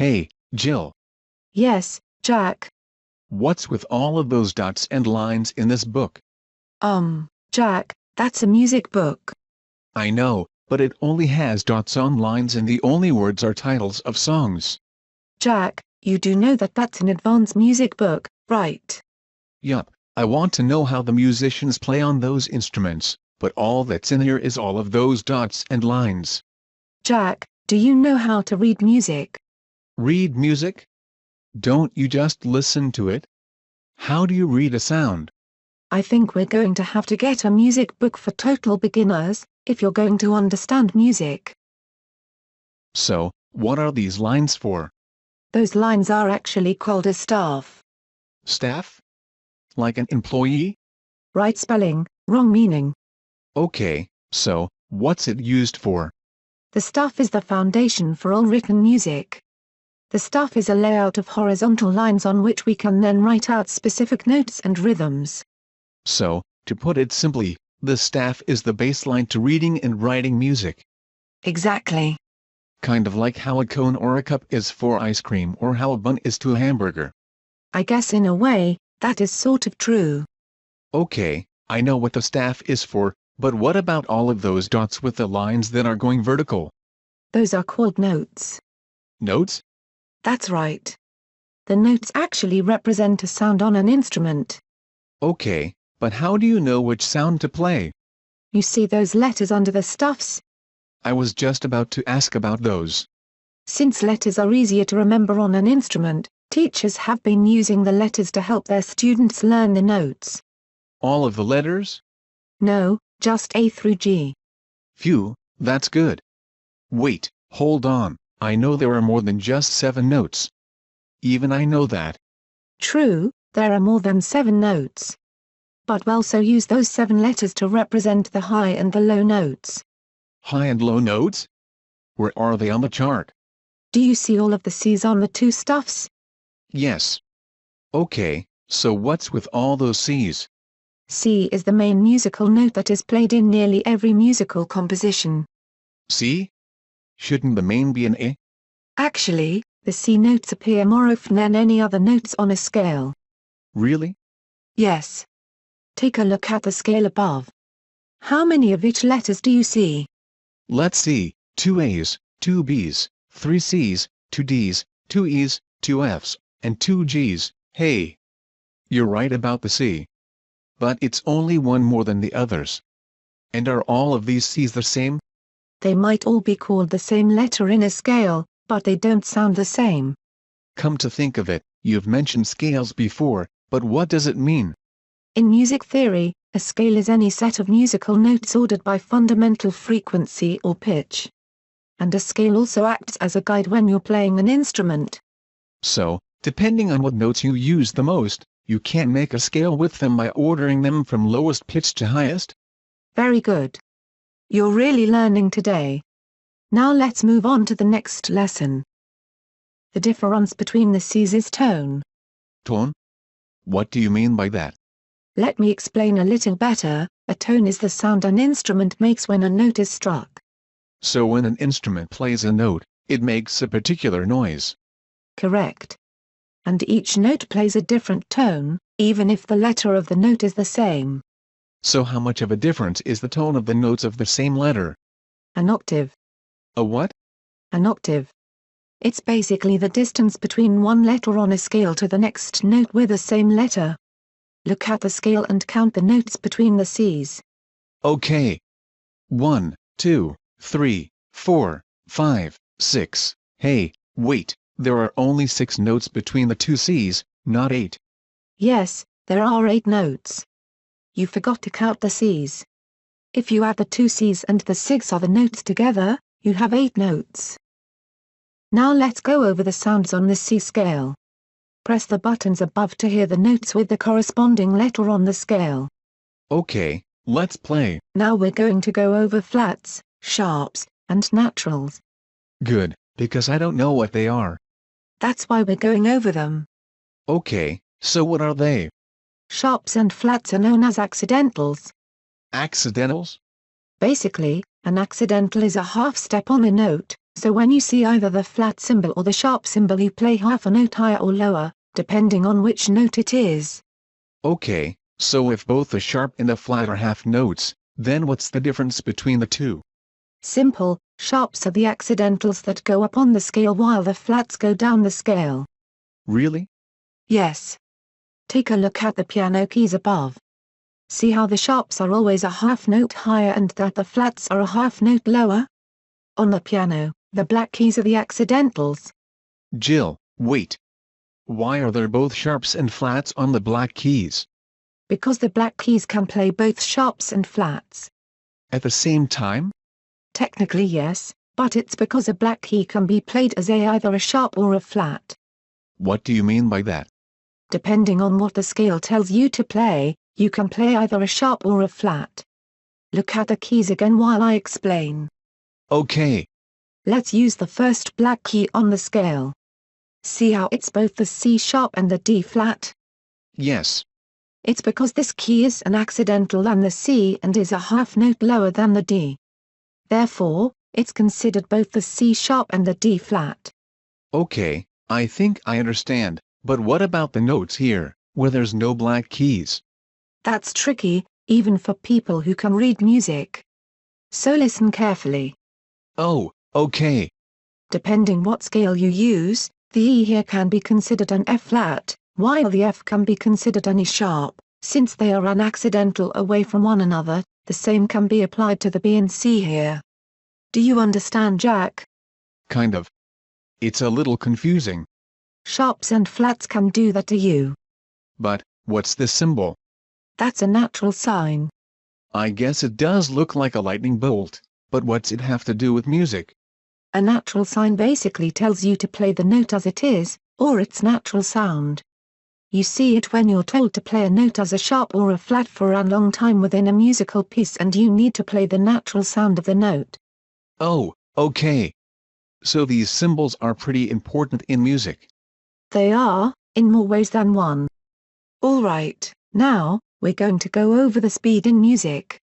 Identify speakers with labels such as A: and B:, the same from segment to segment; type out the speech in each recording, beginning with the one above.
A: Hey, Jill,
B: Yes, Jack.
A: what's with all of those dots and lines in this book?
B: Jack, that's a music book.
A: I know, but it only has dots on lines and the only words are titles of songs.
B: Jack, you do know that that's an advanced music book, right?
A: Yup, I want to know how the musicians play on those instruments, but all that's in here is all of those dots and lines.
B: Jack, do you know how to read music?
A: Read music? Don't you just listen to it? How do you read a sound?
B: I think we're going to have to get a music book for total beginners, if you're going to understand music.
A: So, what are these lines for?
B: Those lines are actually called a staff.
A: Staff? Like an employee?
B: Right spelling, wrong meaning.
A: Okay, so, what's it used for?
B: The staff is the foundation for all written music. The staff is a layout of horizontal lines on which we can then write out specific notes and rhythms.
A: So, to put it simply, the staff is the baseline to reading and writing music.
B: Exactly.
A: Kind of like how a cone or a cup is for ice cream or how a bun is to a hamburger.
B: I guess in a way, that is sort of true.
A: Okay, I know what the staff is for, but what about all of those dots with the lines that are going vertical?
B: Those are called notes.
A: Notes?
B: That's right. The notes actually represent a sound on an instrument.
A: Okay, but how do you know which sound to play?
B: You see those letters under the stuffs?
A: I was just about to ask about those.
B: Since letters are easier to remember on an instrument, teachers have been using the letters to help their students learn the notes.
A: All of the letters?
B: No, just A through G.
A: Phew, that's good. Wait, hold on, I know there are more than just 7 notes. Even I know that.
B: True, there are more than 7 notes. But we also use those 7 letters to represent the high and the low notes.
A: High and low notes? Where are they on the chart?
B: Do you see all of the C's on the 2 stuffs?
A: Yes. Okay, so what's with all those C's?
B: C is the main musical note that is played in nearly every musical composition.
A: C? Shouldn't the main be an A?
B: Actually, the C notes appear more often than any other notes on a scale.
A: Really?
B: Yes. Take a look at the scale above. How many of each letters do you see?
A: Let's see, 2 A's, 2 B's, 3 C's, 2 D's, 2 E's, 2 F's, and 2 G's. Hey! You're right about the C. But it's only one more than the others. And are all of these C's the same?
B: They might all be called the same letter in a scale, but they don't sound the same.
A: Come to think of it, you've mentioned scales before, but what does it mean?
B: In music theory, a scale is any set of musical notes ordered by fundamental frequency or pitch. And a scale also acts as a guide when you're playing an instrument.
A: So, depending on what notes you use the most, you can make a scale with them by ordering them from lowest pitch to highest?
B: Very good. You're really learning today. Now let's move on to the next lesson. The difference between the C's is tone.
A: Tone? What do you mean by that?
B: Let me explain a little better. A tone is the sound an instrument makes when a note is struck.
A: So when an instrument plays a note, it makes a particular noise.
B: Correct. And each note plays a different tone, even if the letter of the note is the same.
A: So how much of a difference is the tone of the notes of the same letter?
B: An octave.
A: A what?
B: An octave. It's basically the distance between one letter on a scale to the next note with the same letter. Look at the scale and count the notes between the C's.
A: Okay. 1, 2, 3, 4, 5, 6. Hey, wait, there are only 6 notes between the 2 C's, not 8.
B: Yes, there are 8 notes. You forgot to count the C's. If you add the 2 C's and the 6 other notes together, you have 8 notes. Now let's go over the sounds on the C scale. Press the buttons above to hear the notes with the corresponding letter on the scale.
A: Okay, let's play.
B: Now we're going to go over flats, sharps, and naturals.
A: Good, because I don't know what they are.
B: That's why we're going over them.
A: Okay, so what are they?
B: Sharps and flats are known as accidentals.
A: Accidentals?
B: Basically, an accidental is a half step on a note, So when you see either the flat symbol or the sharp symbol, you play half a note higher or lower, depending on which note it is.
A: Okay, so if both the sharp and the flat are half notes, then what's the difference between the two?
B: Simple, sharps are the accidentals that go up on the scale while the flats go down the scale.
A: Really?
B: Yes. Take a look at the piano keys above. See how the sharps are always a half note higher and that the flats are a half note lower? On the piano, the black keys are the accidentals.
A: Jill, wait. Why are there both sharps and flats on the black keys?
B: Because the black keys can play both sharps and flats.
A: At the same time?
B: Technically yes, but it's because a black key can be played as either a sharp or a flat.
A: What do you mean by that?
B: Depending on what the scale tells you to play, you can play either a sharp or a flat. Look at the keys again while I explain.
A: Okay.
B: Let's use the first black key on the scale. See how it's both the C sharp and the D flat?
A: Yes.
B: It's because this key is an accidental than the C and is a half note lower than the D. Therefore, it's considered both the C sharp and the D flat.
A: Okay, I think I understand, but what about the notes here, where there's no black keys?
B: That's tricky, even for people who can read music. So listen carefully.
A: Oh, okay.
B: Depending what scale you use, the E here can be considered an F flat, while the F can be considered an E sharp. Since they are an accidental away from one another, the same can be applied to the B and C here. Do you understand, Jack?
A: Kind of. It's a little confusing.
B: Sharps and flats can do that to you.
A: But, what's this symbol?
B: That's a natural sign.
A: I guess it does look like a lightning bolt, but what's it have to do with music?
B: A natural sign basically tells you to play the note as it is, or its natural sound. You see it when you're told to play a note as a sharp or a flat for a long time within a musical piece and you need to play the natural sound of the note.
A: Oh, okay. So these symbols are pretty important in music.
B: They are, in more ways than one. Alright, now, we're going to go over the speed in music.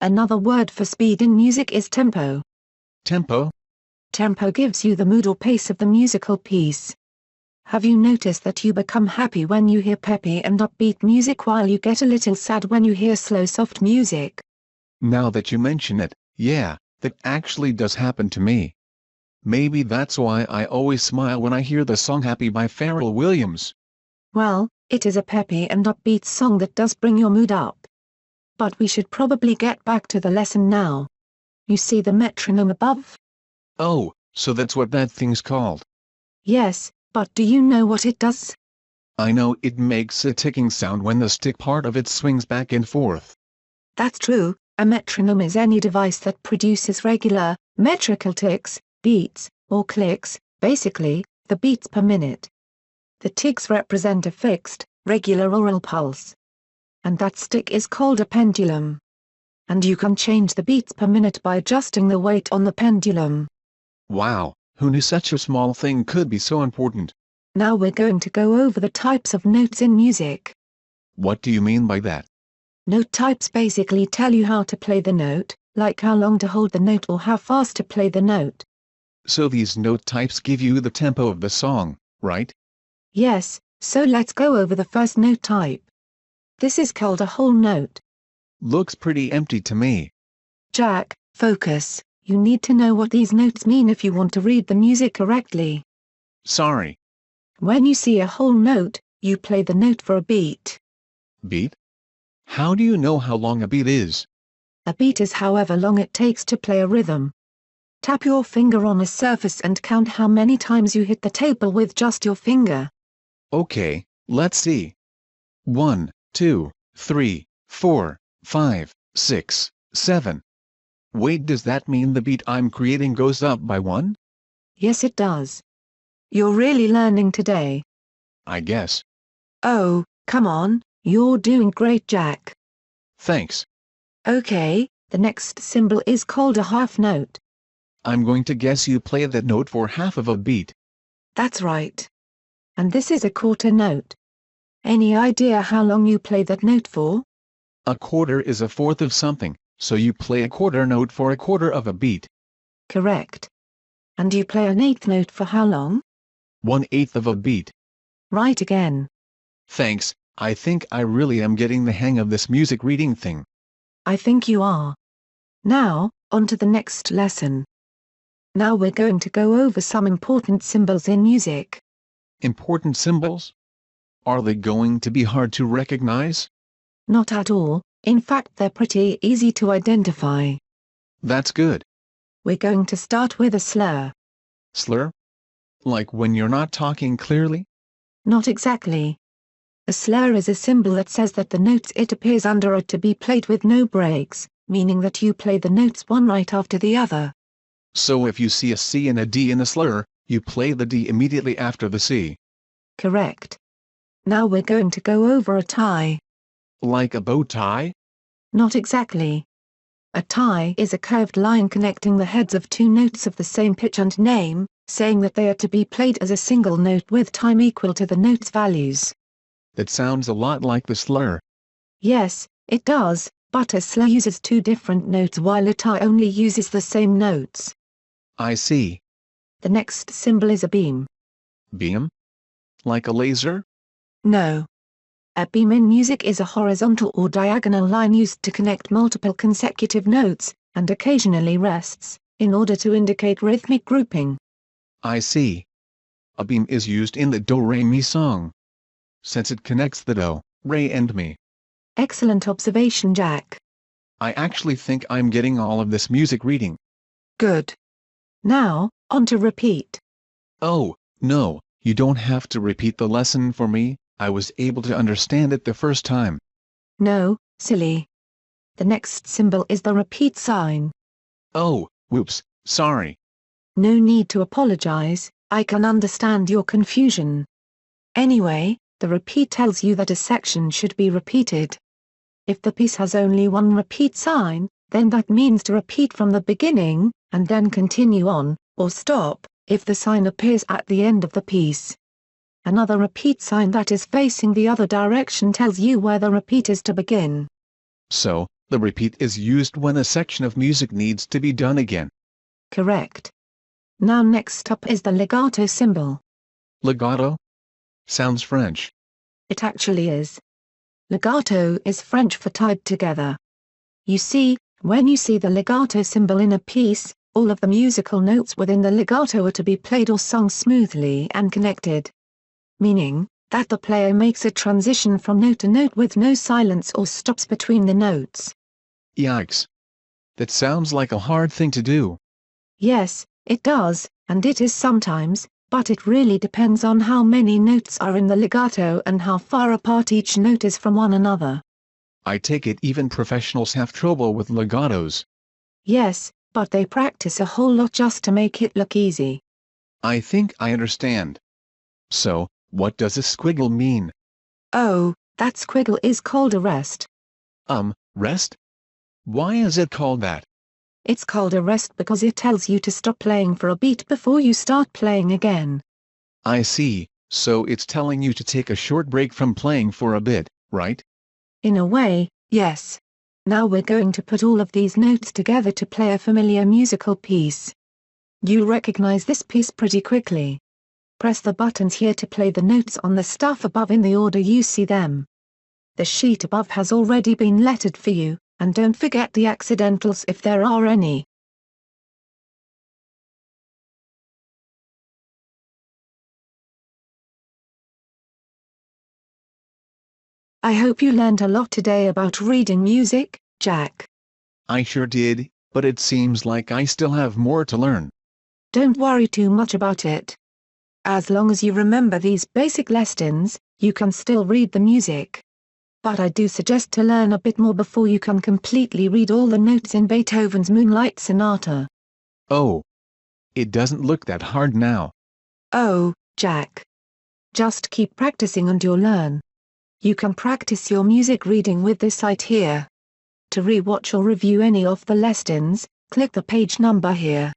B: Another word for speed in music is tempo.
A: Tempo?
B: Tempo gives you the mood or pace of the musical piece. Have you noticed that you become happy when you hear peppy and upbeat music while you get a little sad when you hear slow soft music?
A: Now that you mention it, yeah, that actually does happen to me. Maybe that's why I always smile when I hear the song Happy by Pharrell Williams.
B: Well, it is a peppy and upbeat song that does bring your mood up. But we should probably get back to the lesson now. You see the metronome above?
A: Oh, so that's what that thing's called.
B: Yes, but do you know what it does?
A: I know it makes a ticking sound when the stick part of it swings back and forth.
B: That's true, a metronome is any device that produces regular, metrical ticks, beats, or clicks, basically, the beats per minute. The ticks represent a fixed, regular aural pulse. And that stick is called a pendulum. And you can change the beats per minute by adjusting the weight on the pendulum.
A: Wow, who knew such a small thing could be so important?
B: Now we're going to go over the types of notes in music.
A: What do you mean by that?
B: Note types basically tell you how to play the note, like how long to hold the note or how fast to play the note.
A: So these note types give you the tempo of the song, right?
B: Yes, so let's go over the first note type. This is called a whole note.
A: Looks pretty empty to me.
B: Jack, focus, you need to know what these notes mean if you want to read the music correctly.
A: Sorry.
B: When you see a whole note, you play the note for a beat.
A: Beat? How do you know how long a beat is?
B: A beat is however long it takes to play a rhythm. Tap your finger on a surface and count how many times you hit the table with just your finger.
A: Okay, let's see. 1, 2, 3, 4, 5, 6, 7. Wait, does that mean the beat I'm creating goes up by 1?
B: Yes, it does. You're really learning today.
A: I guess.
B: Oh, come on, you're doing great, Jack.
A: Thanks.
B: Okay, the next symbol is called a half note.
A: I'm going to guess you play that note for half of a beat.
B: That's right. And this is a quarter note. Any idea how long you play that note for?
A: A quarter is a fourth of something, so you play a quarter note for a quarter of a beat.
B: Correct. And you play an eighth note for how long?
A: 1/8 of a beat.
B: Right again.
A: Thanks, I think I really am getting the hang of this music reading thing.
B: I think you are. Now, on to the next lesson. Now we're going to go over some important symbols in music.
A: Important symbols? Are they going to be hard to recognize?
B: Not at all, in fact they're pretty easy to identify.
A: That's good.
B: We're going to start with a slur.
A: Slur? Like when you're not talking clearly?
B: Not exactly. A slur is a symbol that says that the notes it appears under are to be played with no breaks, meaning that you play the notes one right after the other.
A: So if you see a C and a D in a slur, you play the D immediately after the C.
B: Correct. Now we're going to go over a tie.
A: Like a bow tie?
B: Not exactly. A tie is a curved line connecting the heads of two notes of the same pitch and name, saying that they are to be played as a single note with time equal to the note's values.
A: That sounds a lot like the slur.
B: Yes, it does, but a slur uses two different notes while a tie only uses the same notes.
A: I see.
B: The next symbol is a beam.
A: Beam? Like a laser?
B: No. A beam in music is a horizontal or diagonal line used to connect multiple consecutive notes, and occasionally rests, in order to indicate rhythmic grouping.
A: I see. A beam is used in the do-re-mi song, since it connects the do, re and mi.
B: Excellent observation, Jack.
A: I actually think I'm getting all of this music reading.
B: Good. Now, on to repeat.
A: Oh, no, you don't have to repeat the lesson for me, I was able to understand it the first time.
B: No, silly. The next symbol is the repeat sign.
A: Oh, whoops, sorry.
B: No need to apologize, I can understand your confusion. Anyway, the repeat tells you that a section should be repeated. If the piece has only one repeat sign, then that means to repeat from the beginning, and then continue on, or stop, if the sign appears at the end of the piece. Another repeat sign that is facing the other direction tells you where the repeat is to begin.
A: So, the repeat is used when a section of music needs to be done again.
B: Correct. Now next up is the legato symbol.
A: Legato? Sounds French.
B: It actually is. Legato is French for tied together. You see, when you see the legato symbol in a piece, all of the musical notes within the legato are to be played or sung smoothly and connected. Meaning, that the player makes a transition from note to note with no silence or stops between the notes.
A: Yikes. That sounds like a hard thing to do.
B: Yes, it does, and it is sometimes, but it really depends on how many notes are in the legato and how far apart each note is from one another.
A: I take it even professionals have trouble with legatos.
B: Yes, but they practice a whole lot just to make it look easy.
A: I think I understand. So, what does a squiggle mean?
B: Oh, that squiggle is called a rest.
A: Rest? Why is it called that?
B: It's called a rest because it tells you to stop playing for a beat before you start playing again.
A: I see, so it's telling you to take a short break from playing for a bit, right?
B: In a way, yes. Now we're going to put all of these notes together to play a familiar musical piece. You'll recognize this piece pretty quickly. Press the buttons here to play the notes on the stuff above in the order you see them. The sheet above has already been lettered for you, and don't forget the accidentals if there are any. I hope you learned a lot today about reading music, Jack.
A: I sure did, but it seems like I still have more to learn.
B: Don't worry too much about it. As long as you remember these basic lessons, you can still read the music. But I do suggest to learn a bit more before you can completely read all the notes in Beethoven's Moonlight Sonata.
A: Oh. It doesn't look that hard now.
B: Oh, Jack. Just keep practicing and you'll learn. You can practice your music reading with this site here. To re-watch or review any of the lessons, click the page number here.